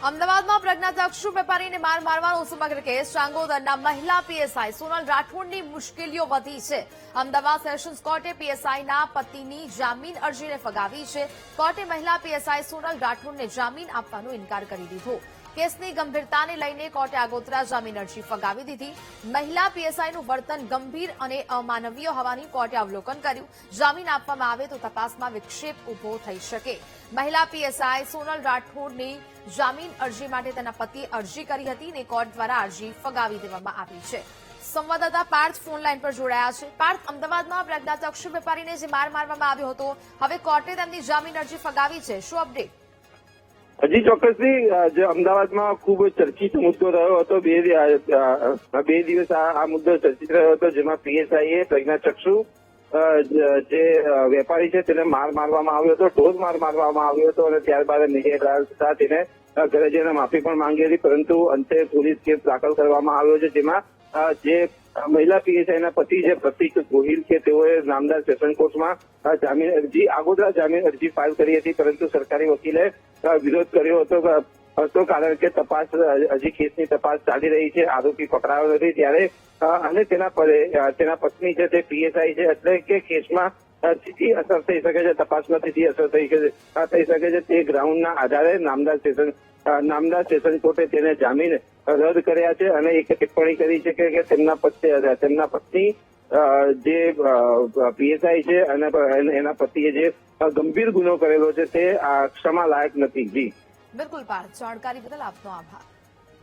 અમદાવાદમાં પ્રજ્ઞાચક્ષુ વેપારીને માર મારવાનો સમગ્ર કેસ ચાંગોદરના મહિલા પીએસઆઈ સોનલ રાઠોડની મુશ્કેલીઓ વધી છે। અમદાવાદ સેશન્સ કોર્ટે પીએસઆઈના પતિની જામીન અરજીને ફગાવી છે। કોર્ટે મહિલા પીએસઆઈ સોનલ રાઠોડને જામીન આપવાનો ઇનકાર કરી દીધો। કેસની ગંભીરતાને લઈને કોર્ટે આગોતરા જામીન અરજી ફગાવી દીધી। મહિલા પીએસઆઈનું વર્તન ગંભીર અને અમાનવીય હોવાની કોર્ટે અવલોકન કર્યું। જામીન આપવામાં આવે તો તપાસમાં વિક્ષેપ ઉભો થઈ શકે। મહિલા પીએસઆઈ સોનલ રાઠોડની જામીન અરજી માટે તેના પતિએ અરજી કરી હતી અને કોર્ટ દ્વારા અરજી ફગાવી દેવામાં આવી છે। સંવાદદાતા પાર્થ ફોન લાઈન પર જોડાયા છે। પાર્થ, અમદાવાદમાં પ્રજ્ઞાચક્ષુ વેપારીને જે માર મારવામાં આવ્યો હતો, હવે કોર્ટે તેમની જામીન અરજી ફગાવી છે, શું અપડેટ? હજી ચોક્કસથી જે અમદાવાદમાં ખૂબ ચર્ચિત મુદ્દો રહ્યો હતો, બે દિવસ આ મુદ્દો ચર્ચિત રહ્યો હતો, જેમાં પીએસઆઈએ પ્રજ્ઞાચક્ષુ જે વેપારી છે તેને માર મારવામાં આવ્યો હતો, ઢોર માર મારવામાં આવ્યો હતો અને ત્યારબાદ ન્યાય તેને ઘરે જઈને માફી પણ માંગી હતી, પરંતુ અંતે પોલીસ કેસ દાખલ કરવામાં આવ્યો છે, જેમાં જે મહિલા પીએસઆઈના પતિ જે પ્રતિક ગોહિલ છે તેઓએ નામદાર સેશન કોર્ટમાં આગોતરા જામીન અરજી ફાઇલ કરી હતી, પરંતુ સરકારી વકીલે વિરોધ કર્યો હતો કારણ કે તપાસ હજી કેસની તપાસ ચાલી રહી છે, આરોપી પકડાયો નથી ત્યારે અને તેના પત્ની છે તે પીએસઆઈ છે, એટલે કે કેસમાં સીધી અસર થઈ શકે છે, તપાસમાં સીધી અસર થઈ શકે છે। તે ગ્રાઉન્ડના આધારે નામદાર સેશન કોર્ટે તેને જામીન રદ કર્યા છે અને એક ટિપ્પણી કરી છે કે તેમના પત્ની જે પીએસઆઈ છે અને એના પતિએ જે ગંભીર ગુનો કરેલો છે તે ક્ષમા લાયક નથી। જી બિલકુલ પાર્થ, જાણકારી બદલ આપનો આભાર।